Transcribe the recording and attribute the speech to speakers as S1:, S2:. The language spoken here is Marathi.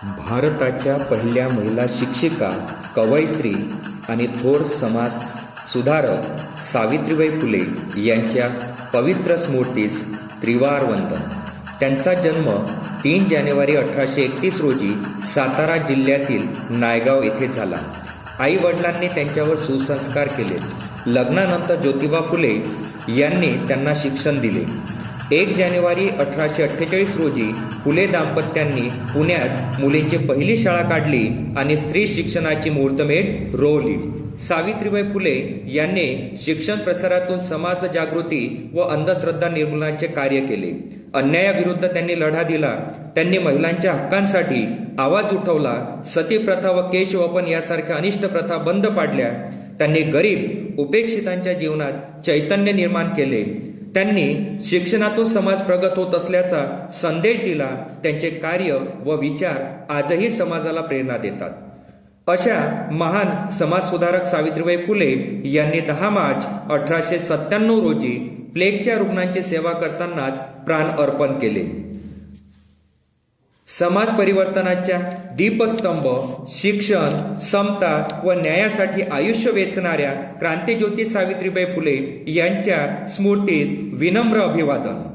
S1: भारताच्या पहिल्या महिला शिक्षिका, कवयित्री आणि थोर समाज सुधारक सावित्रीबाई फुले यांच्या पवित्र स्मृतीस त्रिवार वंदन. त्यांचा जन्म 3 जानेवारी 1831 रोजी सातारा जिल्ह्यातील नायगाव येथे झाला. आई वडिलांनी त्यांच्यावर सुसंस्कार केले. लग्नानंतर ज्योतिबा फुले यांनी त्यांना शिक्षण दिले. 1 जानेवारी 1848 रोजी फुले दाम्पत्यांनी पुण्यात मुलींची पहिली शाळा काढली आणि स्त्री शिक्षणाची मुहूर्तमेढ रोवली. सावित्रीबाई फुले यांनी शिक्षण प्रसारातून समाज जागृती व अंधश्रद्धा निर्मूलनाचे कार्य केले. अन्यायाविरुद्ध त्यांनी लढा दिला. त्यांनी महिलांच्या हक्कांसाठी आवाज उठवला. सती प्रथा व केशवपन यासारख्या अनिष्ट प्रथा बंद पाडल्या. त्यांनी गरीब उपेक्षितांच्या जीवनात चैतन्य निर्माण केले. त्यांनी शिक्षणातून समाज प्रगत होत असल्याचा संदेश दिला. त्यांचे कार्य व विचार आजही समाजाला प्रेरणा देतात. अशा महान समाजसुधारक सावित्रीबाई फुले यांनी 10 मार्च 1897 रोजी प्लेगच्या रुग्णांची सेवा करतानाच प्राण अर्पण केले. समाज परिवर्तनाच्या दीपस्तंभ, शिक्षण, समता व न्यायासाठी आयुष्य वेचणाऱ्या क्रांतिज्योती सावित्रीबाई फुले यांच्या स्मृतीस विनम्र अभिवादन.